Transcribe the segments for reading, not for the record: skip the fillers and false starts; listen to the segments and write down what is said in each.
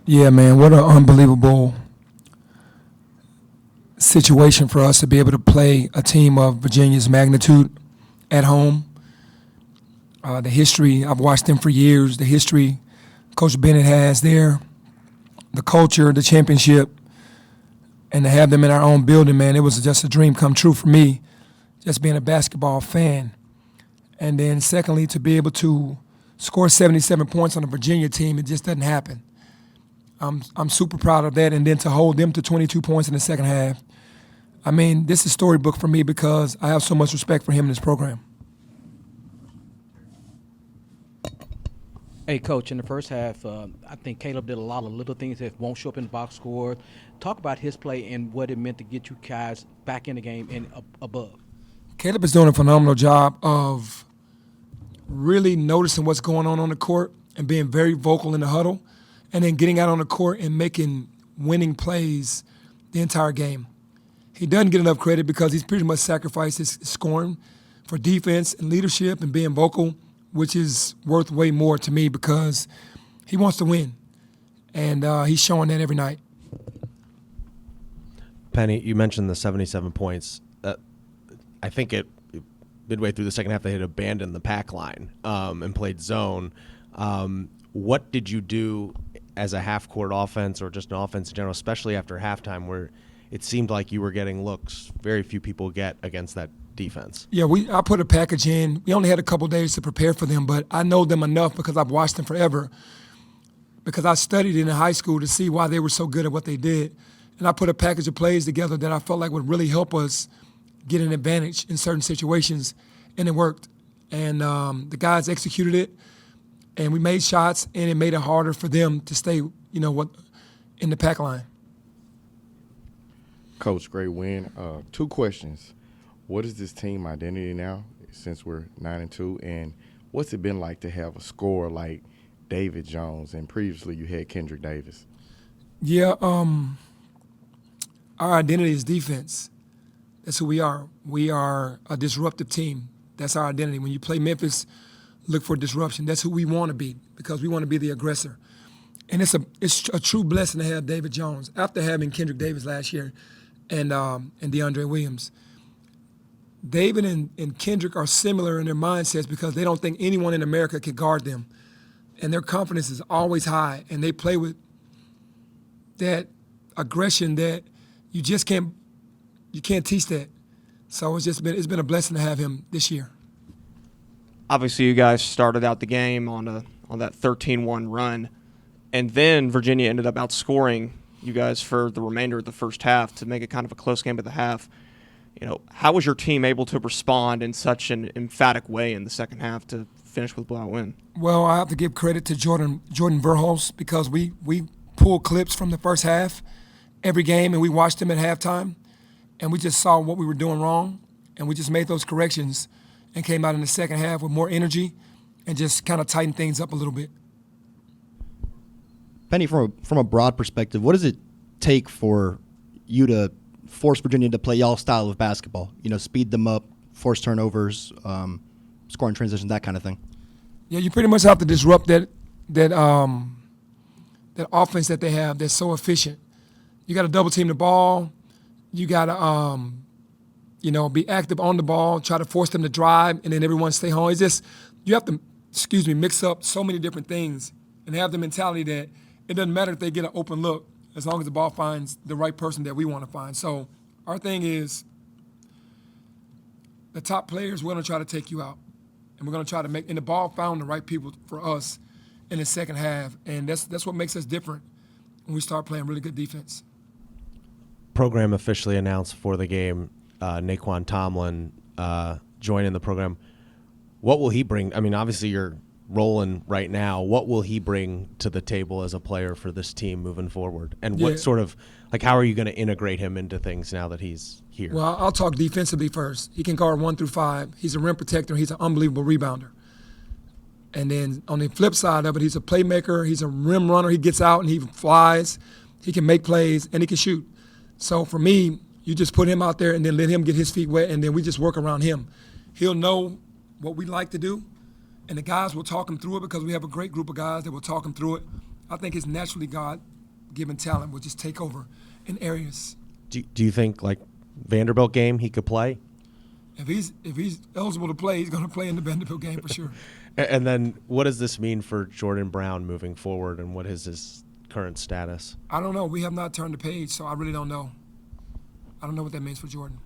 Yeah, man, what an unbelievable situation for us to be able to play a team of Virginia's magnitude at home. The history, I've watched them for years, the history Coach Bennett has there, the culture, the championship, and to have them in our own building, man, it was just a dream come true for me, just being a basketball fan. And then secondly, to be able to score 77 points on a Virginia team, it just doesn't happen. I'm super proud of that, and then to hold them to 22 points in the second half. I mean, this is storybook for me because I have so much respect for him and his program. Hey, Coach, in the first half, I think Caleb did a lot of little things that won't show up in the box score. Talk about his play and what it meant to get you guys back in the game and above. Caleb is doing a phenomenal job of really noticing what's going on the court and being very vocal in the huddle, and then getting out on the court and making winning plays the entire game. He doesn't get enough credit because he's pretty much sacrificed his scoring for defense and leadership and being vocal, which is worth way more to me because he wants to win, and he's showing that every night. Penny, you mentioned the 77 points. I think midway through the second half they had abandoned the pack line and played zone. What did you do as a half-court offense or just an offense in general, especially after halftime where it seemed like you were getting looks very few people get against that defense? Yeah, I put a package in. We only had a couple days to prepare for them, but I know them enough because I've watched them forever, because I studied in high school to see why they were so good at what they did. And I put a package of plays together that I felt like would really help us get an advantage in certain situations, and it worked. And the guys executed it, and we made shots, and it made it harder for them to stay, in the pack line. Coach, great win. Two questions. What is this team identity now since we're 9-2, and what's it been like to have a scorer like David Jones, and previously you had Kendrick Davis? Yeah, our identity is defense. That's who we are. We are a disruptive team. That's our identity. When you play Memphis, look for disruption. That's who we want to be because we want to be the aggressor. And it's a true blessing to have David Jones after having Kendrick Davis last year and DeAndre Williams. David and Kendrick are similar in their mindsets because they don't think anyone in America can guard them. And their confidence is always high, and they play with that aggression that you just can't teach that. So it's been a blessing to have him this year. Obviously, you guys started out the game on that 13-1 run, and then Virginia ended up outscoring you guys for the remainder of the first half to make it kind of a close game at the half. How was your team able to respond in such an emphatic way in the second half to finish with a blowout win? Well, I have to give credit to Jordan Verhulst because we pulled clips from the first half every game, and we watched them at halftime, and we just saw what we were doing wrong, and we just made those corrections and came out in the second half with more energy and just kind of tightened things up a little bit. Penny, from a broad perspective, what does it take for you to force Virginia to play y'all's style of basketball? Speed them up, force turnovers, scoring transitions, that kind of thing. Yeah, you pretty much have to disrupt that offense that they have that's so efficient. You got to double team the ball. You got to be active on the ball, try to force them to drive, and then everyone stay home. It's just you have to, mix up so many different things and have the mentality that it doesn't matter if they get an open look as long as the ball finds the right person that we want to find. So our thing is the top players, we're going to try to take you out. And we're going to try to and the ball found the right people for us in the second half. And that's what makes us different when we start playing really good defense. Program officially announced for the game, Naquan Tomlin joining the program. What will he bring? I mean, obviously you're rolling right now. What will he bring to the table as a player for this team moving forward? And what sort of, how are you going to integrate him into things now that he's here? Well, I'll talk defensively first. He can guard 1 through 5. He's a rim protector. He's an unbelievable rebounder. And then on the flip side of it, he's a playmaker. He's a rim runner. He gets out and he flies. He can make plays, and he can shoot. So for me, you just put him out there and then let him get his feet wet, and then we just work around him. He'll know what we like to do, and the guys will talk him through it because we have a great group of guys that will talk him through it. I think he's naturally given talent, will just take over in areas. Do you think like Vanderbilt game he could play? If he's eligible to play, he's going to play in the Vanderbilt game for sure. And then what does this mean for Jordan Brown moving forward, and what is his current status? I don't know. We have not turned the page, so I really don't know. I don't know what that means for Jordan.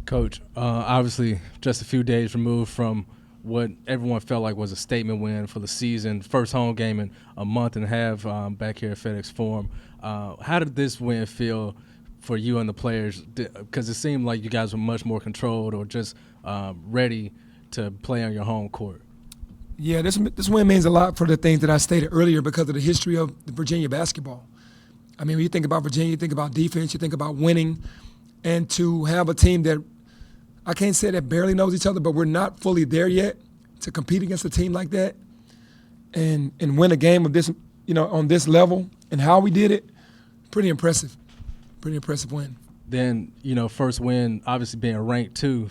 Coach, obviously just a few days removed from what everyone felt like was a statement win for the season, first home game in a month and a half back here at FedEx Forum. How did this win feel for you and the players? Because it seemed like you guys were much more controlled or just ready to play on your home court. Yeah, this win means a lot for the things that I stated earlier because of the history of the Virginia basketball. I mean, when you think about Virginia, you think about defense, you think about winning, and to have a team that I can't say that barely knows each other, but we're not fully there yet to compete against a team like that and win a game of this, on this level and how we did it. Pretty impressive win. Then, first win, obviously being ranked two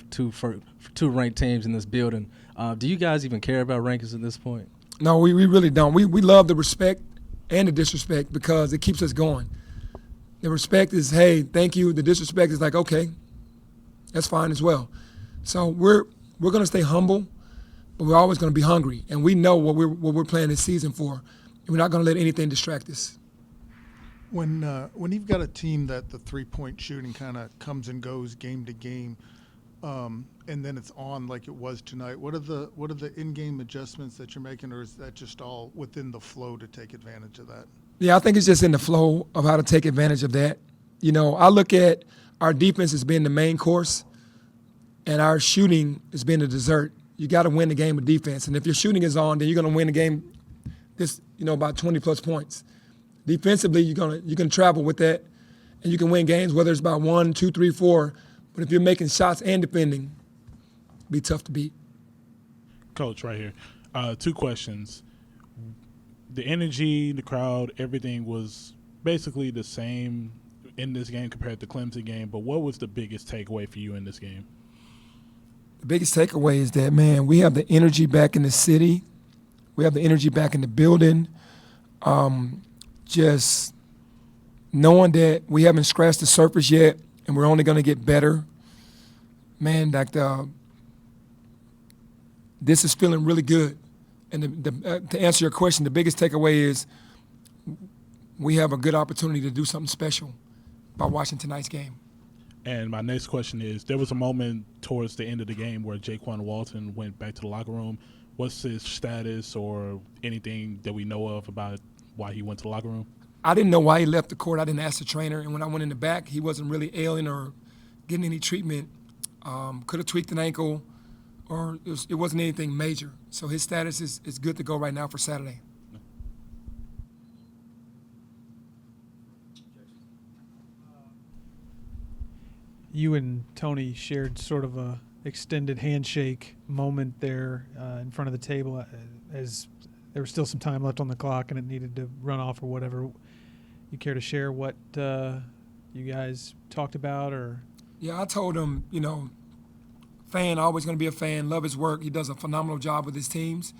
ranked teams in this building. Do you guys even care about rankings at this point? No, we really don't. We love the respect and the disrespect because it keeps us going. The respect is, hey, thank you. The disrespect is like, okay, that's fine as well. So we're going to stay humble, but we're always going to be hungry, and we know what we're playing this season for, and we're not going to let anything distract us. When you've got a team that the three-point shooting kind of comes and goes game to game, and then it's on like it was tonight, what are the in-game adjustments that you're making, or is that just all within the flow to take advantage of that? Yeah, I think it's just in the flow of how to take advantage of that. I look at our defense as being the main course, and our shooting as being the dessert. You got to win the game with defense, and if your shooting is on, then you're going to win the game. About 20-plus points. Defensively, you can travel with that, and you can win games whether it's by 1, 2, 3, 4. But if you're making shots and defending, it'll be tough to beat. Coach, right here. 2 questions. The energy, the crowd, everything was basically the same in this game compared to the Clemson game, but what was the biggest takeaway for you in this game? The biggest takeaway is that, man, we have the energy back in the city. We have the energy back in the building. Just knowing that we haven't scratched the surface yet and we're only going to get better. Man, this is feeling really good. And to answer your question, the biggest takeaway is we have a good opportunity to do something special by watching tonight's game. And my next question is, there was a moment towards the end of the game where Jaquan Walton went back to the locker room. What's his status or anything that we know of about why he went to the locker room? I didn't know why he left the court. I didn't ask the trainer. And when I went in the back, he wasn't really ailing or getting any treatment. Could have tweaked an ankle, or it wasn't anything major. So his status is good to go right now for Saturday. You and Tony shared sort of a extended handshake moment there in front of the table as there was still some time left on the clock and it needed to run off or whatever. You care to share what you guys talked about? Or Yeah, I told him, fan, always going to be a fan, love his work. He does a phenomenal job with his teams.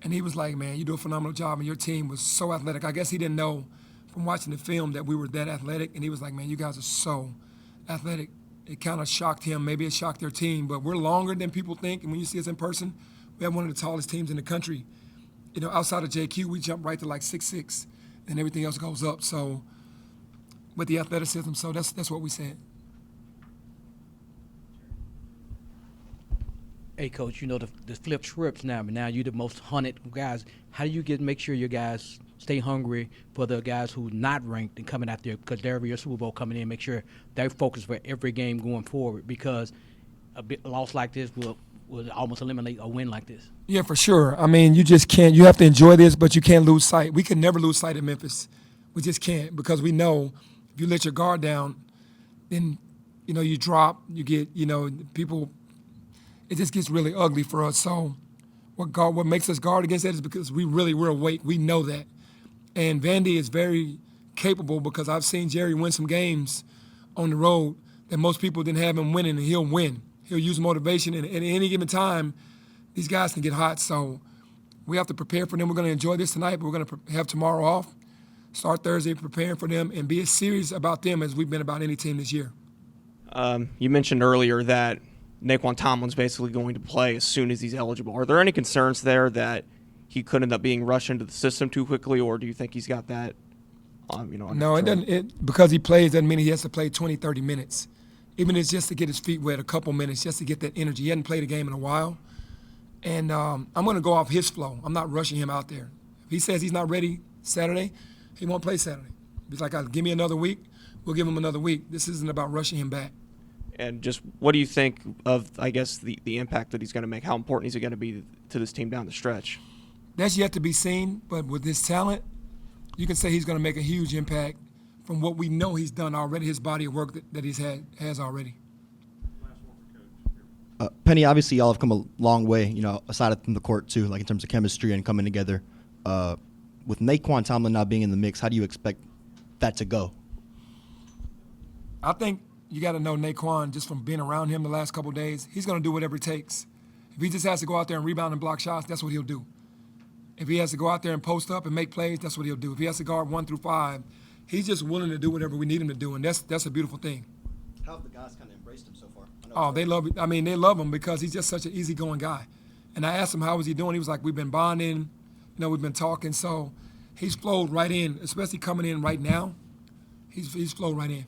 And he was like, man, you do a phenomenal job, and your team was so athletic. I guess he didn't know from watching the film that we were that athletic. And he was like, man, you guys are so athletic. It kind of shocked him. Maybe it shocked their team. But we're longer than people think. And when you see us in person, we have one of the tallest teams in the country. Outside of JQ, we jump right to like 6'6", and everything else goes up. So with the athleticism, so that's what we said. Hey, Coach, the flip trips now, but now you're the most hunted guys. How do you make sure your guys stay hungry for the guys who not ranked and coming out there, because they're your Super Bowl coming in, make sure they're focused for every game going forward, because a loss like this will almost eliminate a win like this? Yeah, for sure. I mean, you just can't. You have to enjoy this, but you can't lose sight. We can never lose sight of Memphis. We just can't, because we know if you let your guard down, then, you drop, you get, people, it just gets really ugly for us. So what makes us guard against that is because we're awake. We know that. And Vandy is very capable, because I've seen Jerry win some games on the road that most people didn't have him winning, and he'll win. He'll use motivation, and at any given time, these guys can get hot. So We have to prepare for them. We're going to enjoy this tonight, but we're going to have tomorrow off. Start Thursday preparing for them and be as serious about them as we've been about any team this year. You mentioned earlier that Naquan Tomlin's basically going to play as soon as he's eligible. Are there any concerns there that he could end up being rushed into the system too quickly, or do you think he's got that under No, it control? doesn't. Because he plays doesn't mean he has to play 20, 30 minutes. Even if it's just to get his feet wet, a couple minutes, just to get that energy. He hadn't played a game in a while. And I'm going to go off his flow. I'm not rushing him out there. If he says he's not ready Saturday, he won't play Saturday. He's like, give me another week. We'll give him another week. This isn't about rushing him back. And just what do you think of, I guess, the impact that he's going to make? How important is he going to be to this team down the stretch? That's yet to be seen, but with his talent, you can say he's going to make a huge impact from what we know he's done already, his body of work that has already. Penny, obviously y'all have come a long way, aside from the court too, like in terms of chemistry and coming together. With Naquan Tomlin not being in the mix, how do you expect that to go? I think you got to know Naquan just from being around him the last couple of days. He's going to do whatever it takes. If he just has to go out there and rebound and block shots, that's what he'll do. If he has to go out there and post up and make plays, that's what he'll do. If he has to guard 1 through 5, he's just willing to do whatever we need him to do, and that's a beautiful thing. How have the guys kind of embraced him so far? Oh, they love it. I mean, they love him because he's just such an easygoing guy. And I asked him how was he doing. He was like, we've been bonding, we've been talking. So he's flowed right in, especially coming in right now. He's flowed right in.